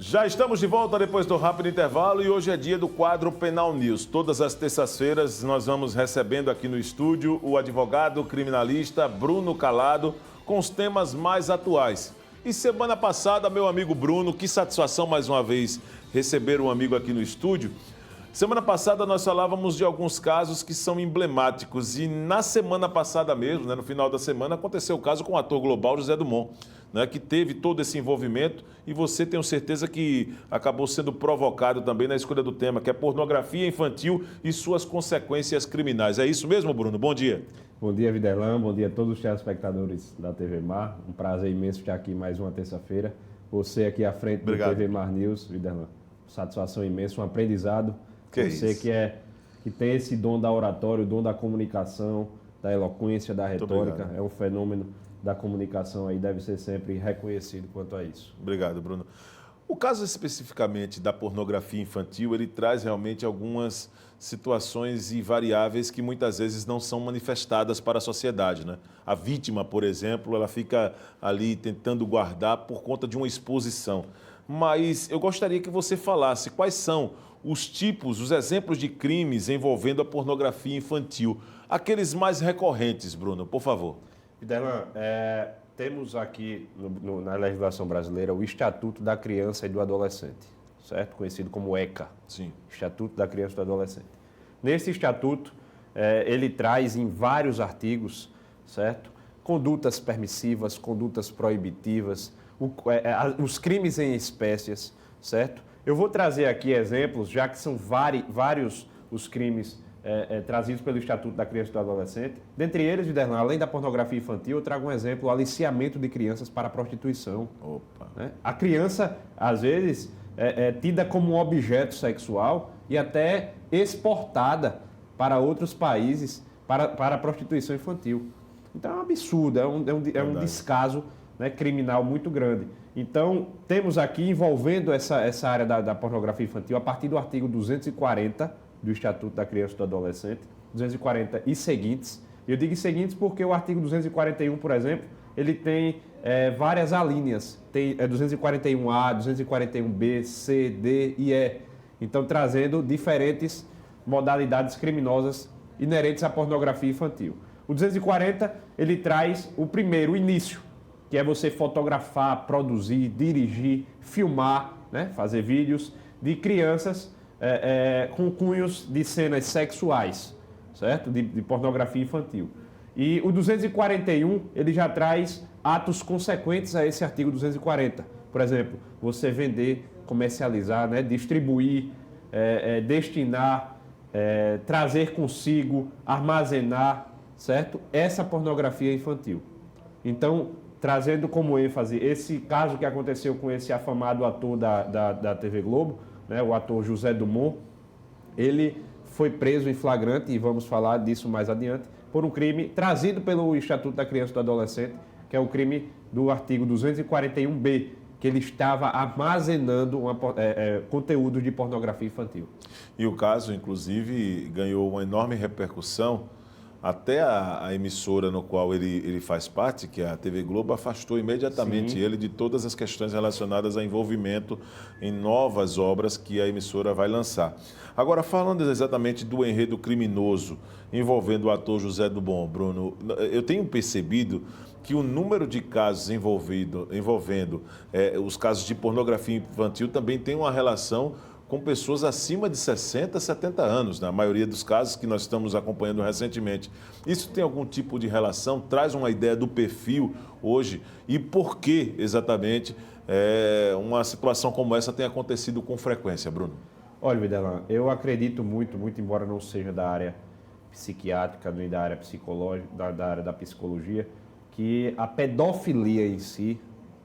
Já estamos de volta depois do rápido intervalo e hoje é dia do quadro Penal News. Todas as terças-feiras nós vamos recebendo aqui no estúdio o advogado criminalista Bruno Calado com os temas mais atuais. E semana passada, meu amigo Bruno, que satisfação mais uma vez receber um amigo aqui no estúdio. Semana passada nós falávamos de alguns casos que são emblemáticos e na semana passada mesmo, no final da semana, aconteceu o caso com o ator global José Dumont, que teve todo esse envolvimento e você tenho certeza que acabou sendo provocado também na escolha do tema, que é pornografia infantil e suas consequências criminais. É isso mesmo, Bruno? Bom dia. Bom dia, Videlão. Bom dia a todos os telespectadores da TV Mar. Um prazer imenso estar aqui mais uma terça-feira. Você aqui à frente do TV Mar News, Videlão. Satisfação imensa, um aprendizado. Você que tem esse dom da oratória, o dom da comunicação, da eloquência, da retórica, é um fenômeno da comunicação aí, deve ser sempre reconhecido quanto a isso. Obrigado, Bruno. O caso especificamente da pornografia infantil, ele traz realmente algumas situações e variáveis que muitas vezes não são manifestadas para a sociedade, A vítima, por exemplo, ela fica ali tentando guardar por conta de uma exposição. Mas eu gostaria que você falasse quais são os tipos, os exemplos de crimes envolvendo a pornografia infantil. Aqueles mais recorrentes, Bruno, por favor. Videlão, temos aqui na legislação brasileira o Estatuto da Criança e do Adolescente, certo? Conhecido como ECA. Sim. Estatuto da Criança e do Adolescente. Nesse estatuto, ele traz em vários artigos, certo? Condutas permissivas, condutas proibitivas, os crimes em espécies, certo? Eu vou trazer aqui exemplos, já que são vários os crimes trazidos pelo Estatuto da Criança e do Adolescente. Dentre eles, Viderlan, além da pornografia infantil, eu trago um exemplo, o aliciamento de crianças para a prostituição. Opa. A criança, às vezes, é tida como um objeto sexual e até exportada para outros países para a prostituição infantil. Então é um absurdo, é um descaso criminal muito grande. Então, temos aqui envolvendo essa área da pornografia infantil a partir do artigo 240 do Estatuto da Criança e do Adolescente, 240 e seguintes. Eu digo seguintes porque o artigo 241, por exemplo, ele tem várias alíneas. Tem 241A, 241B, C, D e E. Então, trazendo diferentes modalidades criminosas inerentes à pornografia infantil. O 240, ele traz o primeiro, o início, que é você fotografar, produzir, dirigir, filmar, fazer vídeos de crianças com cunhos de cenas sexuais, certo? De pornografia infantil. E o 241, ele já traz atos consequentes a esse artigo 240. Por exemplo, você vender, comercializar, distribuir, destinar, trazer consigo, armazenar, certo? Essa pornografia infantil. Então, trazendo como ênfase esse caso que aconteceu com esse afamado ator da TV Globo, o ator José Dumont, ele foi preso em flagrante, e vamos falar disso mais adiante, por um crime trazido pelo Estatuto da Criança e do Adolescente, que é o crime do artigo 241B, que ele estava armazenando conteúdo de pornografia infantil. E o caso, inclusive, ganhou uma enorme repercussão. Até a emissora no qual ele faz parte, que é a TV Globo, afastou imediatamente ele de todas as questões relacionadas a envolvimento em novas obras que a emissora vai lançar. Agora, falando exatamente do enredo criminoso envolvendo o ator José Dumont, Bruno, eu tenho percebido que o número de casos envolvendo os casos de pornografia infantil também tem uma relação com pessoas acima de 60, 70 anos, na maioria dos casos que nós estamos acompanhando recentemente. Isso tem algum tipo de relação? Traz uma ideia do perfil hoje e por que exatamente uma situação como essa tem acontecido com frequência, Bruno? Olha, Videlão, eu acredito muito, embora não seja da área psiquiátrica, nem da área psicológica, da área da psicologia, que a pedofilia em si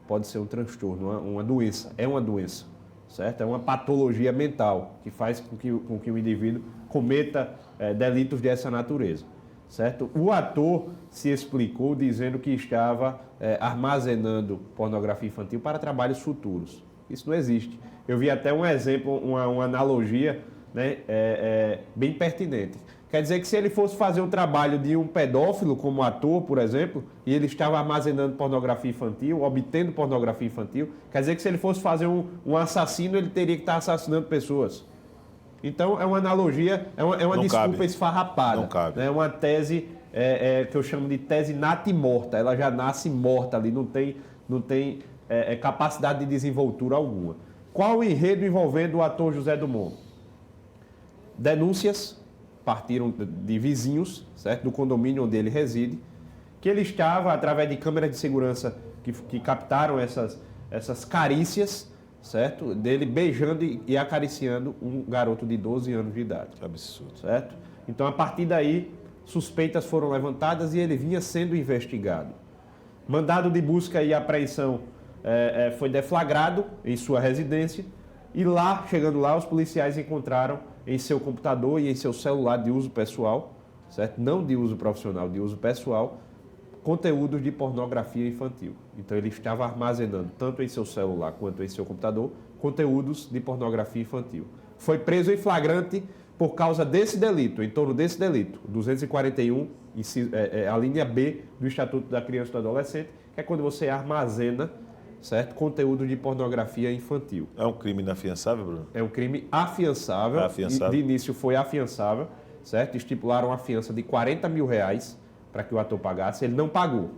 pode ser um transtorno, uma doença, é uma doença. Certo? É uma patologia mental que faz com que o indivíduo cometa delitos dessa natureza. Certo? O ator se explicou dizendo que estava armazenando pornografia infantil para trabalhos futuros. Isso não existe. Eu vi até um exemplo, uma analogia bem pertinente. Quer dizer que se ele fosse fazer o trabalho de um pedófilo como ator, por exemplo, e ele estava armazenando pornografia infantil, obtendo pornografia infantil, quer dizer que se ele fosse fazer um assassino, ele teria que estar assassinando pessoas. Então, é uma analogia, é uma desculpa cabe. esfarrapada. Não cabe. É uma tese que eu chamo de tese natimorta. Ela já nasce morta ali, não tem capacidade de desenvoltura alguma. Qual o enredo envolvendo o ator José Dumont? Denúncias partiram de vizinhos, certo? Do condomínio onde ele reside, que ele estava, através de câmeras de segurança que captaram essas carícias, certo? Dele beijando e acariciando um garoto de 12 anos de idade. Que absurdo. Certo? Então, a partir daí, suspeitas foram levantadas e ele vinha sendo investigado. Mandado de busca e apreensão foi deflagrado em sua residência e lá, chegando lá, os policiais encontraram em seu computador e em seu celular de uso pessoal, certo? Não de uso profissional, de uso pessoal, conteúdos de pornografia infantil. Então ele estava armazenando, tanto em seu celular quanto em seu computador, conteúdos de pornografia infantil. Foi preso em flagrante por causa desse delito, em torno desse delito, 241, a linha B do Estatuto da Criança e do Adolescente, que é quando você armazena, certo, conteúdo de pornografia infantil. É um crime inafiançável, Bruno? É um crime afiançável. Afiançável. De início foi afiançável, certo? Estipularam a fiança de R$40 mil para que o ator pagasse. Ele não pagou.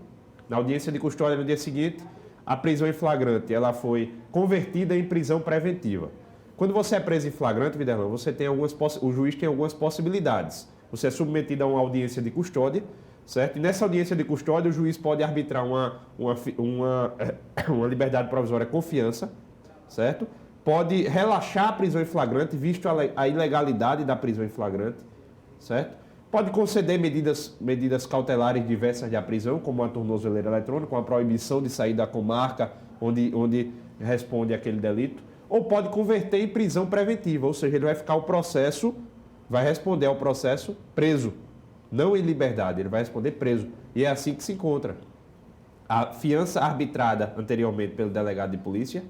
Na audiência de custódia no dia seguinte, a prisão em flagrante ela foi convertida em prisão preventiva. Quando você é preso em flagrante, Videlão, você tem o juiz tem algumas possibilidades. Você é submetido a uma audiência de custódia, certo? E nessa audiência de custódia, o juiz pode arbitrar uma liberdade provisória com fiança, certo? Pode relaxar a prisão em flagrante, visto a ilegalidade da prisão em flagrante, certo? Pode conceder medidas cautelares diversas da prisão, como a tornozeleira eletrônica, com a proibição de sair da comarca onde responde aquele delito, ou pode converter em prisão preventiva, ou seja, ele vai responder ao processo preso, não em liberdade, ele vai responder preso. E é assim que se encontra. A fiança arbitrada anteriormente pelo delegado de polícia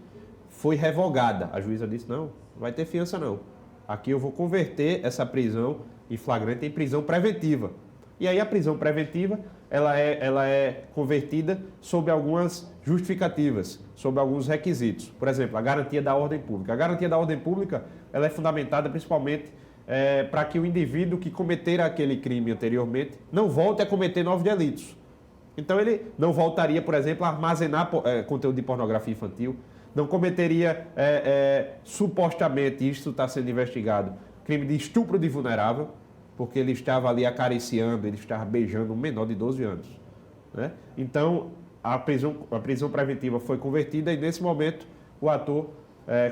foi revogada. A juíza disse, não vai ter fiança não. Aqui eu vou converter essa prisão em flagrante em prisão preventiva. E aí a prisão preventiva, ela é convertida sob algumas justificativas, sob alguns requisitos. Por exemplo, a garantia da ordem pública. A garantia da ordem pública, ela é fundamentada principalmente para que o indivíduo que cometer aquele crime anteriormente não volte a cometer novos delitos. Então ele não voltaria, por exemplo, a armazenar conteúdo de pornografia infantil, não cometeria supostamente, isso está sendo investigado, crime de estupro de vulnerável, porque ele estava ali acariciando, ele estava beijando um menor de 12 anos. Né? Então a prisão preventiva foi convertida e nesse momento o ator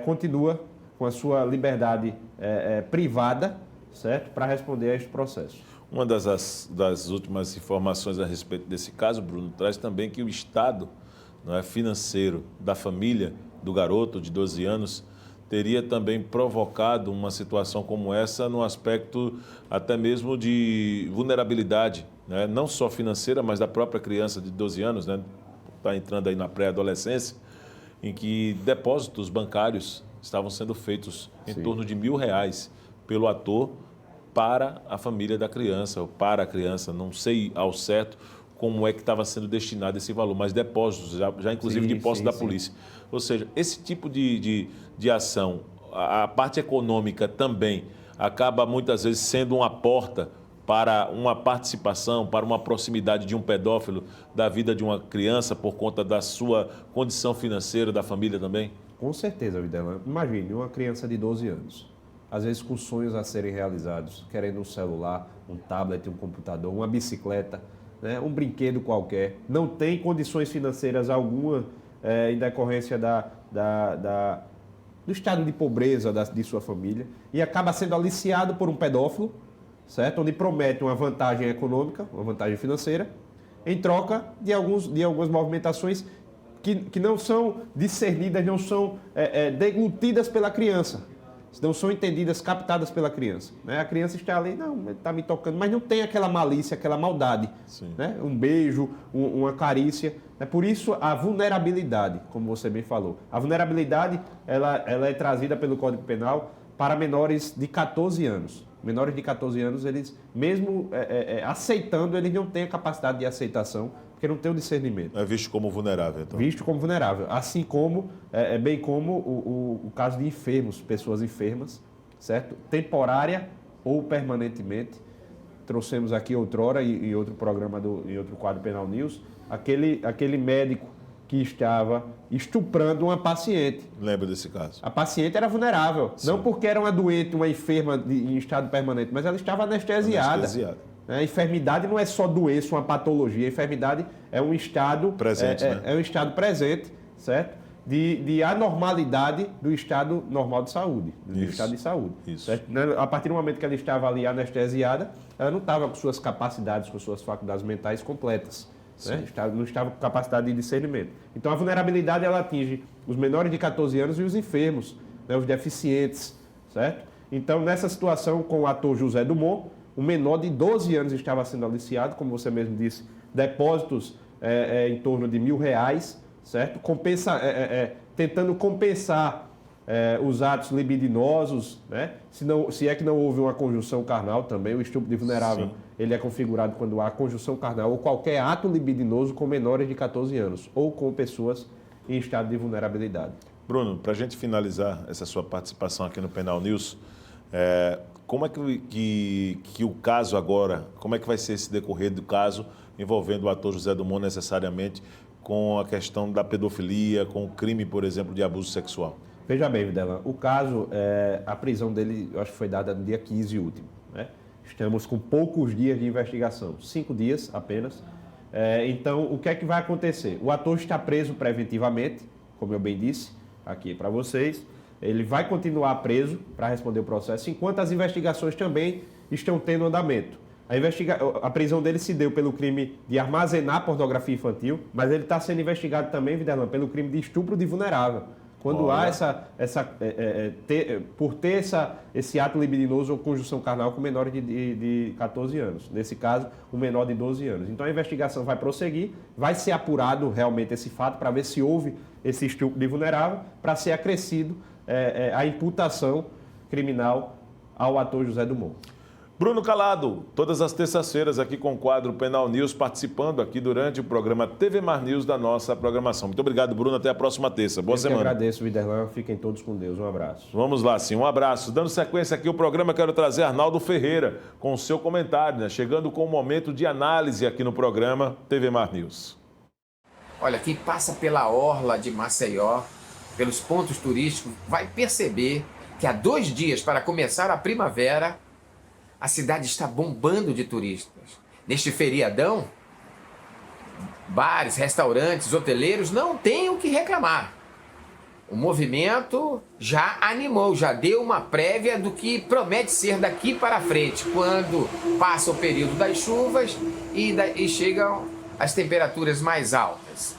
continua com a sua liberdade privada, certo? Para responder a este processo. Uma das últimas informações a respeito desse caso, Bruno, traz também que o estado financeiro da família do garoto de 12 anos teria também provocado uma situação como essa no aspecto até mesmo de vulnerabilidade, né? Não só financeira, mas da própria criança de 12 anos, né? Está entrando aí na pré-adolescência, em que depósitos bancários estavam sendo feitos em torno de R$1.000 pelo ator para a família da criança, ou para a criança, não sei ao certo como é que estava sendo destinado esse valor, mas depósitos, já inclusive de posse da polícia. Ou seja, esse tipo de ação, a parte econômica também acaba muitas vezes sendo uma porta para uma participação, para uma proximidade de um pedófilo da vida de uma criança por conta da sua condição financeira, da família também? Com certeza, Videlão. Imagine uma criança de 12 anos, às vezes com sonhos a serem realizados, querendo um celular, um tablet, um computador, uma bicicleta, né, um brinquedo qualquer, não tem condições financeiras alguma em decorrência do estado de pobreza de sua família e acaba sendo aliciado por um pedófilo, certo? Onde promete uma vantagem econômica, uma vantagem financeira, em troca de algumas movimentações que não são discernidas, não são deglutidas pela criança, não são entendidas, captadas pela criança. Né? A criança está ali, não, ele está me tocando, mas não tem aquela malícia, aquela maldade. Né? Um beijo, uma carícia. Por isso, a vulnerabilidade, como você bem falou. A vulnerabilidade ela é trazida pelo Código Penal para menores de 14 anos. Menores de 14 anos, eles, mesmo aceitando, eles não têm a capacidade de aceitação, porque não tem o discernimento. É visto como vulnerável, então. Visto como vulnerável. Assim como, bem como o caso de enfermos, pessoas enfermas, certo? Temporária ou permanentemente. Trouxemos aqui outrora, em outro programa, em outro quadro Penal News, aquele médico que estava estuprando uma paciente. Lembra desse caso? A paciente era vulnerável, Sim. não porque era uma doente, uma enferma em estado permanente, mas ela estava anestesiada. A enfermidade não é só doença, uma patologia. A enfermidade é um estado presente, né? É um estado presente, certo? De anormalidade do estado normal de saúde, do estado de saúde. Isso. Certo? A partir do momento que ela estava ali anestesiada, ela não estava com suas capacidades, com suas faculdades mentais completas. Né? Não estava com capacidade de discernimento. Então a vulnerabilidade ela atinge os menores de 14 anos e os enfermos, né? Os deficientes, certo? Então nessa situação com o ator José Dumont, o menor de 12 anos estava sendo aliciado, como você mesmo disse, depósitos em torno de R$1.000, certo? Tentando compensar os atos libidinosos, né? Se é que não houve uma conjunção carnal também, o estupro de vulnerável, ele é configurado quando há conjunção carnal ou qualquer ato libidinoso com menores de 14 anos ou com pessoas em estado de vulnerabilidade. Bruno, para a gente finalizar essa sua participação aqui no Penal News, como é que o caso agora, como é que vai ser esse decorrer do caso envolvendo o ator José Dumont necessariamente com a questão da pedofilia, com o crime, por exemplo, de abuso sexual? Veja bem, Videlan, o caso, a prisão dele, eu acho que foi dada no dia 15 último, né? Estamos com poucos dias de investigação, 5 dias apenas. Então, o que é que vai acontecer? O ator está preso preventivamente, como eu bem disse aqui para vocês. Ele vai continuar preso para responder o processo, enquanto as investigações também estão tendo andamento. A prisão dele se deu pelo crime de armazenar pornografia infantil, mas ele está sendo investigado também, Videlan, pelo crime de estupro de vulnerável. Quando há por ter esse ato libidinoso ou conjunção carnal com menores de 14 anos. Nesse caso, um menor de 12 anos. Então a investigação vai prosseguir, vai ser apurado realmente esse fato para ver se houve esse estupro de vulnerável, para ser acrescido a imputação criminal ao ator José Dumont. Bruno Calado, todas as terças-feiras aqui com o quadro Penal News, participando aqui durante o programa TV Mar News da nossa programação. Muito obrigado, Bruno. Até a próxima terça. Boa semana. Eu agradeço, Viderlan. Fiquem todos com Deus. Um abraço. Vamos lá, sim. Um abraço. Dando sequência aqui ao programa, quero trazer Arnaldo Ferreira com o seu comentário, né? Chegando com um momento de análise aqui no programa TV Mar News. Olha, quem passa pela orla de Maceió, pelos pontos turísticos, vai perceber que há 2 dias para começar a primavera, a cidade está bombando de turistas. Neste feriadão, bares, restaurantes, hoteleiros não têm o que reclamar. O movimento já animou, já deu uma prévia do que promete ser daqui para frente, quando passa o período das chuvas e chegam as temperaturas mais altas.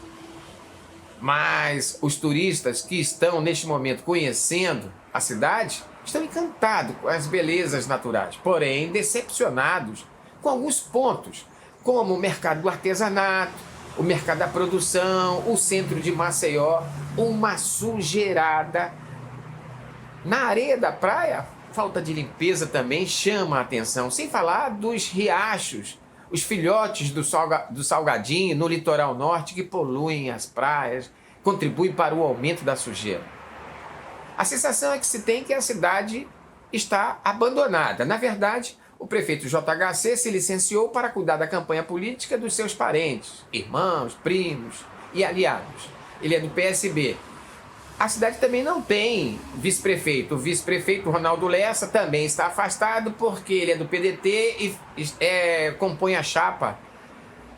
Mas os turistas que estão neste momento conhecendo a cidade estão encantados com as belezas naturais, porém decepcionados com alguns pontos, como o mercado do artesanato, o mercado da produção, o centro de Maceió, uma sujeirada. Na areia da praia, falta de limpeza também chama a atenção, sem falar dos riachos, os filhotes do salgadinho no litoral norte que poluem as praias, contribuem para o aumento da sujeira. A sensação é que se tem que a cidade está abandonada. Na verdade, o prefeito JHC se licenciou para cuidar da campanha política dos seus parentes, irmãos, primos e aliados. Ele é do PSB. A cidade também não tem vice-prefeito. O vice-prefeito Ronaldo Lessa também está afastado porque ele é do PDT e compõe a chapa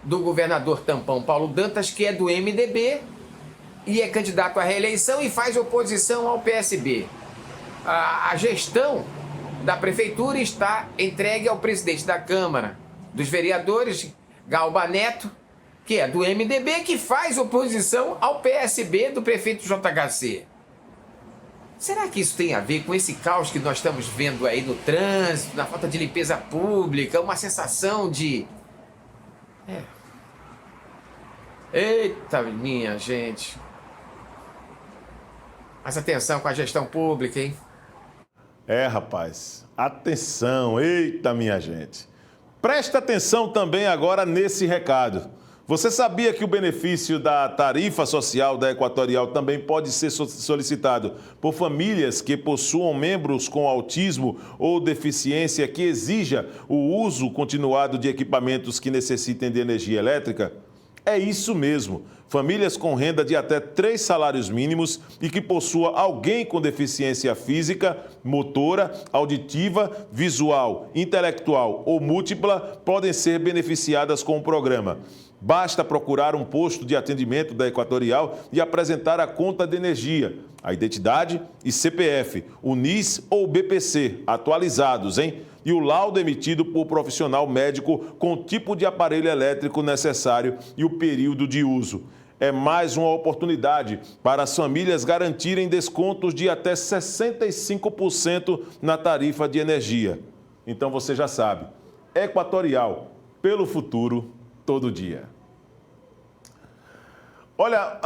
do governador tampão Paulo Dantas, que é do MDB, e é candidato à reeleição e faz oposição ao PSB. A gestão da prefeitura está entregue ao presidente da Câmara dos Vereadores, Galba Neto, que é do MDB, que faz oposição ao PSB do prefeito JHC. Será que isso tem a ver com esse caos que nós estamos vendo aí no trânsito, na falta de limpeza pública, uma sensação de... Eita, minha gente... Mas atenção com a gestão pública, hein? Rapaz, atenção, eita minha gente. Presta atenção também agora nesse recado. Você sabia que o benefício da tarifa social da Equatorial também pode ser solicitado por famílias que possuam membros com autismo ou deficiência que exija o uso continuado de equipamentos que necessitem de energia elétrica? É isso mesmo. Famílias com renda de até 3 salários mínimos e que possua alguém com deficiência física, motora, auditiva, visual, intelectual ou múltipla podem ser beneficiadas com o programa. Basta procurar um posto de atendimento da Equatorial e apresentar a conta de energia, a identidade e CPF, o NIS ou BPC, atualizados, hein? E o laudo emitido por profissional médico com o tipo de aparelho elétrico necessário e o período de uso. É mais uma oportunidade para as famílias garantirem descontos de até 65% na tarifa de energia. Então você já sabe, Equatorial, pelo futuro, todo dia. Olha,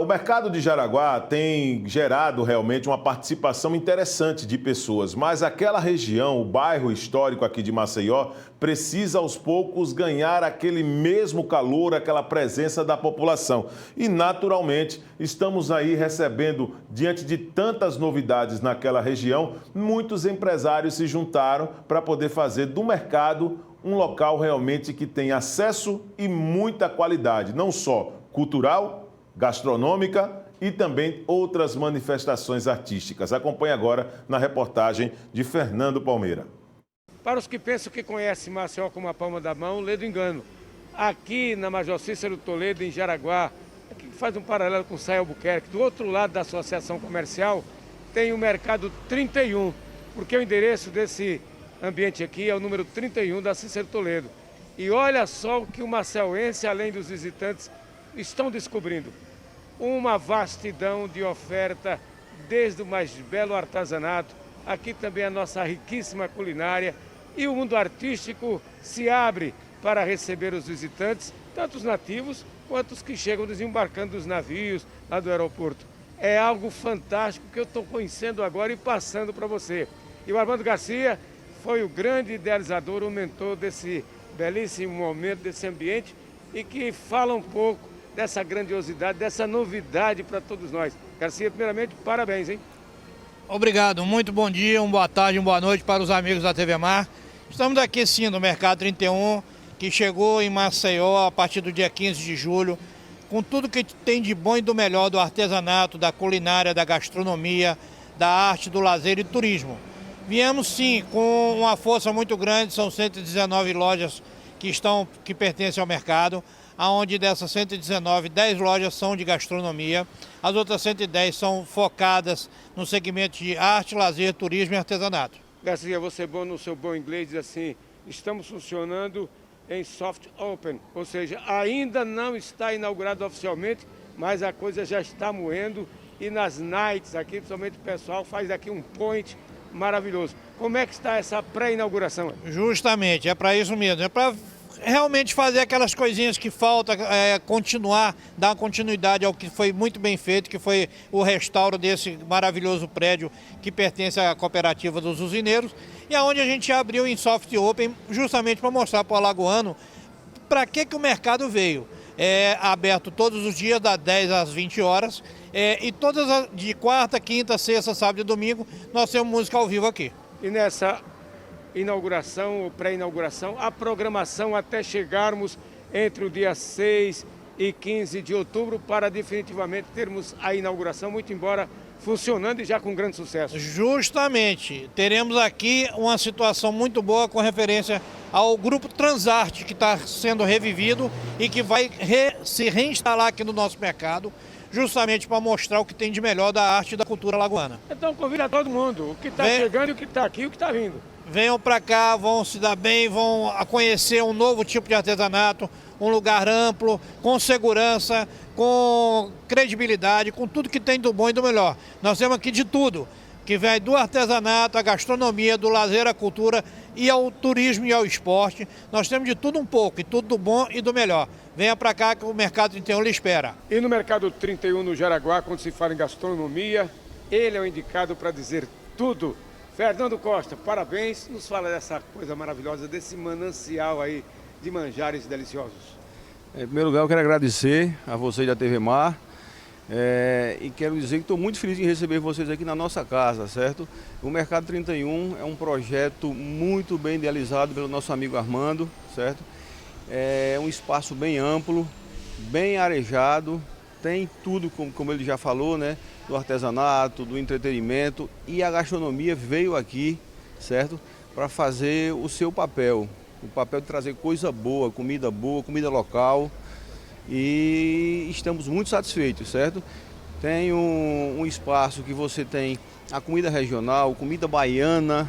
o mercado de Jaraguá tem gerado realmente uma participação interessante de pessoas, mas aquela região, o bairro histórico aqui de Maceió, precisa aos poucos ganhar aquele mesmo calor, aquela presença da população. E naturalmente, estamos aí recebendo, diante de tantas novidades naquela região, muitos empresários se juntaram para poder fazer do mercado um local realmente que tem acesso e muita qualidade, não só cultural, gastronômica e também outras manifestações artísticas. Acompanhe agora na reportagem de Fernando Palmeira. Para os que pensam que conhecem Maceió como a palma da mão, lê do engano. Aqui na Major Cícero Toledo, em Jaraguá, aqui faz um paralelo com Saia Albuquerque, do outro lado da associação comercial, tem o Mercado 31, porque o endereço desse ambiente aqui é o número 31 da Cícero Toledo. E olha só o que o maceuense, além dos visitantes, estão descobrindo. Uma vastidão de oferta, desde o mais belo artesanato, aqui também a nossa riquíssima culinária, e o mundo artístico se abre para receber os visitantes, tanto os nativos quanto os que chegam desembarcando dos navios lá do aeroporto. É algo fantástico que eu estou conhecendo agora e passando para você. E o Armando Garcia foi o grande idealizador, o mentor desse belíssimo momento, desse ambiente, e que fala um pouco dessa grandiosidade, dessa novidade para todos nós. Garcia, primeiramente, parabéns, hein? Obrigado, muito bom dia, uma boa tarde, uma boa noite para os amigos da TV Mar. Estamos aqui sim no Mercado 31, que chegou em Maceió a partir do dia 15 de julho, com tudo que tem de bom e do melhor do artesanato, da culinária, da gastronomia, da arte, do lazer e do turismo. Viemos sim com uma força muito grande, são 119 lojas que pertencem ao mercado, onde dessas 119, 10 lojas são de gastronomia, as outras 110 são focadas no segmento de arte, lazer, turismo e artesanato. Garcia, você bom no seu bom inglês, diz assim, estamos funcionando em soft open, ou seja, ainda não está inaugurado oficialmente, mas a coisa já está moendo e nas nights aqui, principalmente o pessoal faz aqui um point maravilhoso. Como é que está essa pré-inauguração? Justamente, é para isso mesmo, é para realmente fazer aquelas coisinhas que falta, continuar, dar continuidade ao que foi muito bem feito, que foi o restauro desse maravilhoso prédio que pertence à cooperativa dos usineiros, e aonde a gente abriu em soft open justamente para mostrar para o alagoano para que o mercado veio. É aberto todos os dias, das 10 às 20 horas, e todas de quarta, quinta, sexta, sábado e domingo, nós temos música ao vivo aqui. E nessa inauguração ou pré-inauguração, a programação até chegarmos entre o dia 6 e 15 de outubro para definitivamente termos a inauguração, muito embora funcionando e já com grande sucesso. Justamente, teremos aqui uma situação muito boa com referência ao grupo Transarte, que está sendo revivido e que vai se reinstalar aqui no nosso mercado, justamente para mostrar o que tem de melhor da arte e da cultura lagoana. Então convida todo mundo, o que está chegando, o que está aqui e o que está vindo. Venham para cá, vão se dar bem, vão conhecer um novo tipo de artesanato, um lugar amplo, com segurança, com credibilidade, com tudo que tem do bom e do melhor. Nós temos aqui de tudo, que vem do artesanato, a gastronomia, do lazer, a cultura e ao turismo e ao esporte. Nós temos de tudo um pouco, e tudo do bom e do melhor. Venha para cá que o Mercado 31 lhe espera. E no Mercado 31 no Jaraguá, quando se fala em gastronomia, ele é o indicado para dizer tudo. Fernando Costa, parabéns. Nos fala dessa coisa maravilhosa, desse manancial aí de manjares deliciosos. Em primeiro lugar, eu quero agradecer a vocês da TV Mar e quero dizer que estou muito feliz em receber vocês aqui na nossa casa, certo? O Mercado 31 é um projeto muito bem idealizado pelo nosso amigo Armando, certo? É um espaço bem amplo, bem arejado, tem tudo, como ele já falou, né? Do artesanato, do entretenimento, e a gastronomia veio aqui, certo? Para fazer o seu papel. O papel de trazer coisa boa, comida local, e estamos muito satisfeitos, certo? Tem um espaço que você tem a comida regional, comida baiana,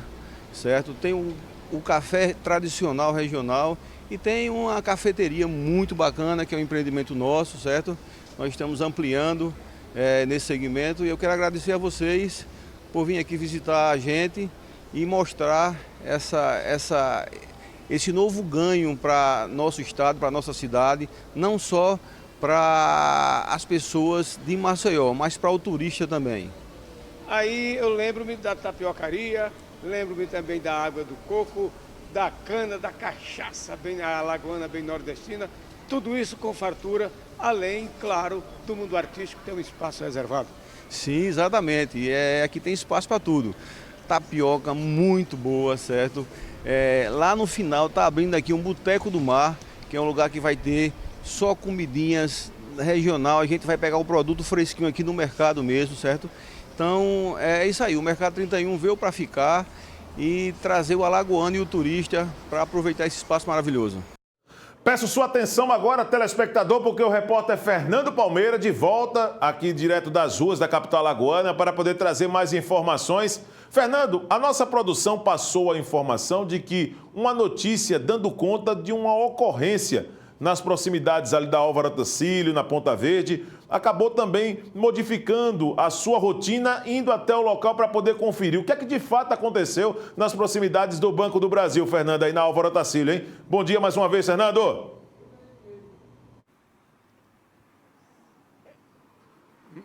certo? Tem o café tradicional regional e tem uma cafeteria muito bacana, que é um empreendimento nosso, certo? Nós estamos ampliando nesse segmento, e eu quero agradecer a vocês por vir aqui visitar a gente e mostrar esse novo ganho para nosso estado, para nossa cidade, não só para as pessoas de Maceió, mas para o turista também. Aí eu lembro-me da tapiocaria, lembro-me também da água do coco, da cana, da cachaça bem alagoana, bem nordestina, tudo isso com fartura, além, claro, do mundo artístico, tem um espaço reservado. Sim, exatamente, e aqui tem espaço para tudo. Tapioca muito boa, certo? Lá no final está abrindo aqui um Boteco do Mar, que é um lugar que vai ter só comidinhas regional, a gente vai pegar o produto fresquinho aqui no mercado mesmo, certo? Então é isso aí, o Mercado 31 veio para ficar e trazer o alagoano e o turista para aproveitar esse espaço maravilhoso. Peço sua atenção agora, telespectador, porque o repórter Fernando Palmeira de volta aqui direto das ruas da capital alagoana para poder trazer mais informações. Fernando, a nossa produção passou a informação de que uma notícia dando conta de uma ocorrência nas proximidades ali da Álvaro Tacílio, na Ponta Verde, acabou também modificando a sua rotina, indo até o local para poder conferir. O que é que de fato aconteceu nas proximidades do Banco do Brasil, Fernando, aí na Álvaro Tacílio, hein? Bom dia mais uma vez, Fernando.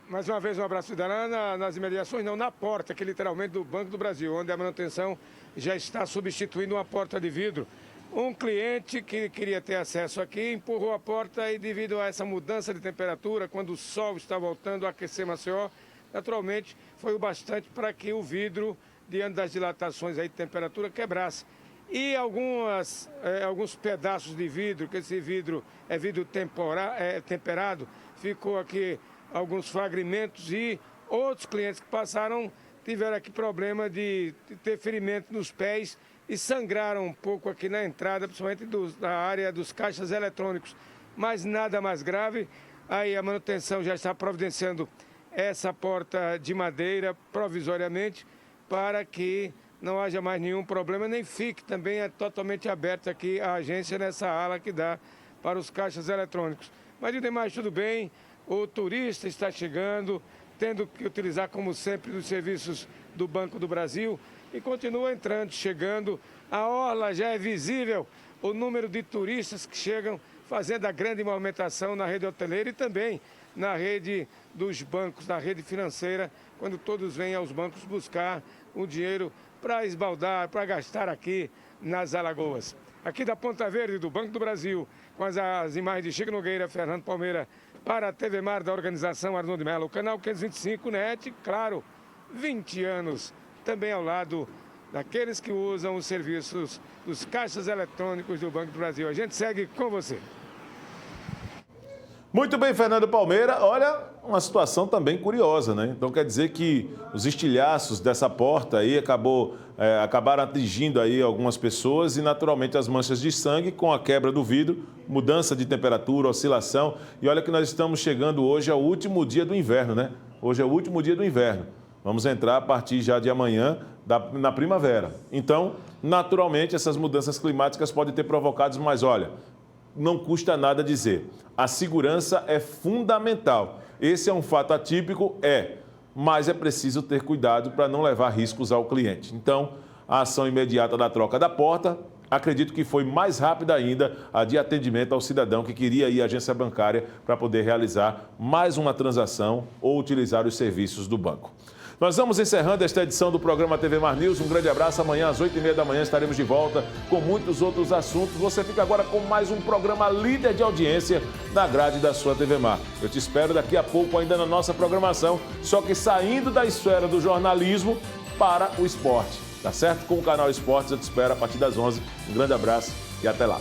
Mais uma vez, um abraço cidadão nas imediações, não, na porta, aqui literalmente do Banco do Brasil, onde a manutenção já está substituindo uma porta de vidro. Um cliente que queria ter acesso aqui empurrou a porta e, devido a essa mudança de temperatura, quando o sol está voltando a aquecer Maceió, naturalmente foi o bastante para que o vidro, diante das dilatações aí de temperatura, quebrasse. E alguns pedaços de vidro, que esse vidro é vidro temperado, ficou aqui alguns fragmentos, e outros clientes que passaram tiveram aqui problema de ter ferimento nos pés e sangraram um pouco aqui na entrada, principalmente da área dos caixas eletrônicos. Mas nada mais grave, aí a manutenção já está providenciando essa porta de madeira provisoriamente para que não haja mais nenhum problema, nem fique também totalmente aberta aqui a agência nessa ala que dá para os caixas eletrônicos. Mas de demais tudo bem, o turista está chegando, tendo que utilizar como sempre os serviços do Banco do Brasil, e continua entrando, chegando. A orla já é visível, o número de turistas que chegam, fazendo a grande movimentação na rede hoteleira e também na rede dos bancos, na rede financeira, quando todos vêm aos bancos buscar o dinheiro para esbaldar, para gastar aqui nas Alagoas. Aqui da Ponta Verde, do Banco do Brasil, com as imagens de Chico Nogueira, Fernando Palmeira, para a TV Mar da organização Arnoldo de Mello, canal 525 NET, claro, 20 anos. Também ao lado daqueles que usam os serviços dos caixas eletrônicos do Banco do Brasil. A gente segue com você. Muito bem, Fernando Palmeira. Olha, uma situação também curiosa, né? Então quer dizer que os estilhaços dessa porta aí acabaram atingindo aí algumas pessoas, e naturalmente as manchas de sangue com a quebra do vidro, mudança de temperatura, oscilação. E olha que nós estamos chegando hoje ao último dia do inverno, né? Hoje é o último dia do inverno. Vamos entrar a partir já de amanhã na primavera. Então, naturalmente, essas mudanças climáticas podem ter provocado, mas olha, não custa nada dizer. A segurança é fundamental. Esse é um fato atípico, mas é preciso ter cuidado para não levar riscos ao cliente. Então, a ação imediata da troca da porta, acredito que foi mais rápida ainda a de atendimento ao cidadão que queria ir à agência bancária para poder realizar mais uma transação ou utilizar os serviços do banco. Nós vamos encerrando esta edição do programa TV Mar News. Um grande abraço. Amanhã às 8h30 da manhã estaremos de volta com muitos outros assuntos. Você fica agora com mais um programa líder de audiência na grade da sua TV Mar. Eu te espero daqui a pouco ainda na nossa programação, só que saindo da esfera do jornalismo para o esporte. Tá certo? Com o canal Esportes eu te espero a partir das 11. Um grande abraço e até lá.